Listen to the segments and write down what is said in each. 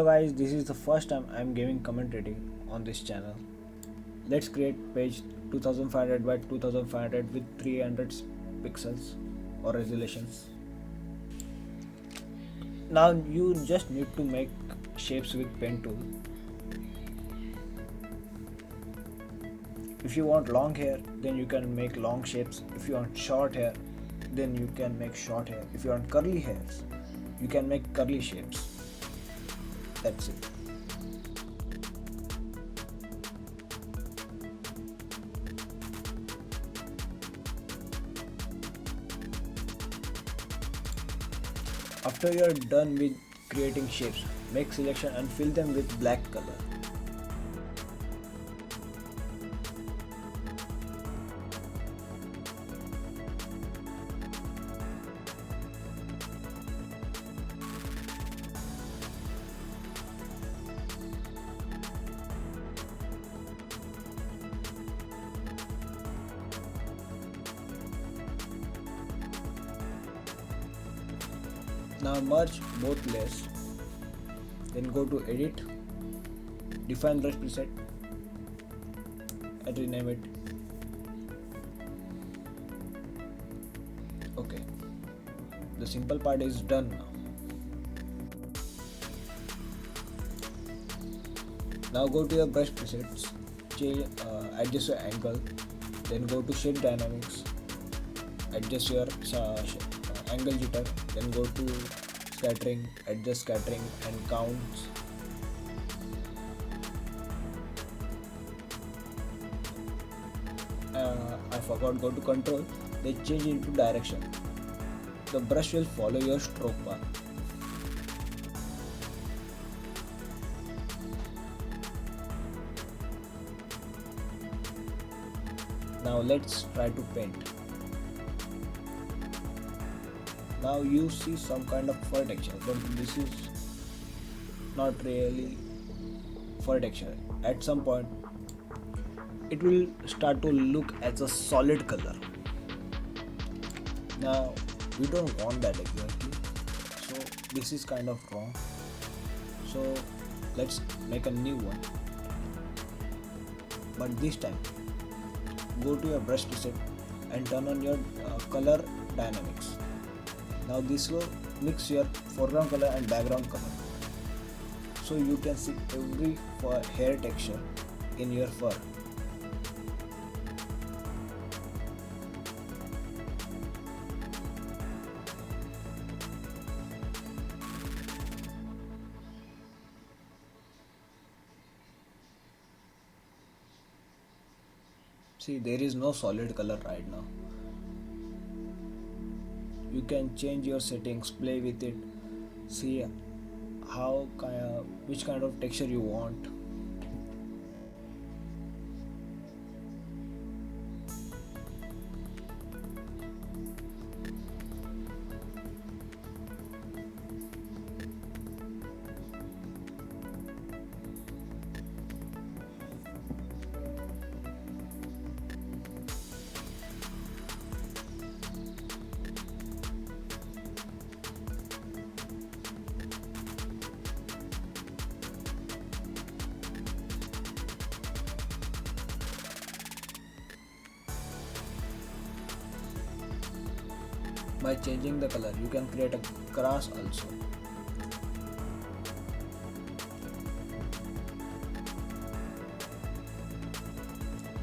guys, this is the first time I am giving comment rating on this channel. Let's create page 2500 by 2500 with 300 pixels or resolutions. Now you just need to make shapes with pen tool. If you want long hair, then you can make long shapes. If you want short hair, then you can make short hair. If you want curly hairs, you can make curly shapes. That's it. After you are done with creating shapes, make selection and fill them with black color. Now merge both layers, then go to edit, define brush preset and rename it. Okay, the simple part is done now. Now go to your brush presets, adjust your angle, then go to shape dynamics, adjust your angle jitter, then go to scattering, adjust scattering and counts. I forgot, go to control, then change into direction. The brush will follow your stroke path. Now let's try to paint. Now you see some kind of fur texture, but this is not really fur texture. At some point it will start to look as a solid color. Now we don't want that exactly, so this is kind of wrong. So let's make a new one, but this time go to your brush preset and turn on your color dynamics. Now this will mix your foreground color and background color, so you can see every hair texture in your fur. See, there is no solid color right now. You can change your settings, play with it, see which kind of texture you want. By changing the color, you can create a grass also.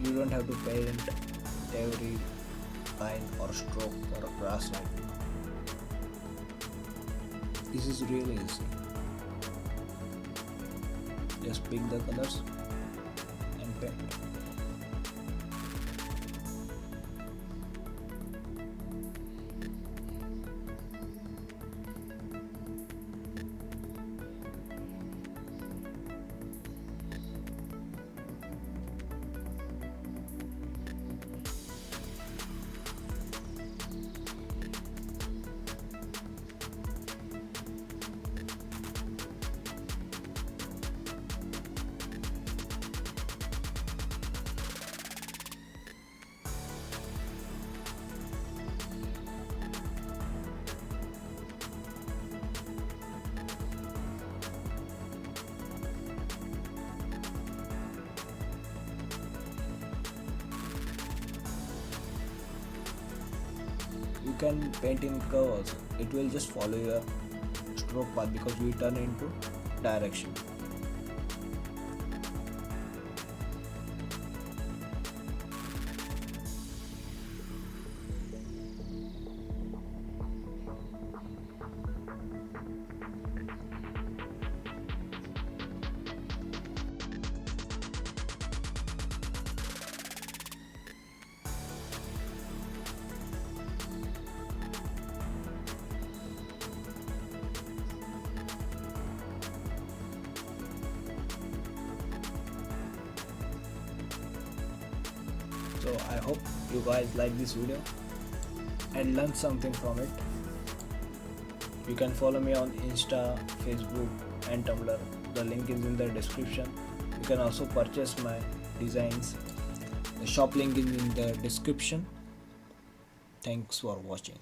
You don't have to paint every line or stroke for a grass right now. This is really easy. Just pick the colors and paint. you can paint in curve also. It will just follow your stroke path because we turn into direction. So I hope you guys like this video and learn something from it. You can follow me on Insta, Facebook and Tumblr. The link is in the description. You can also purchase my designs. The shop link is in the description. Thanks for watching.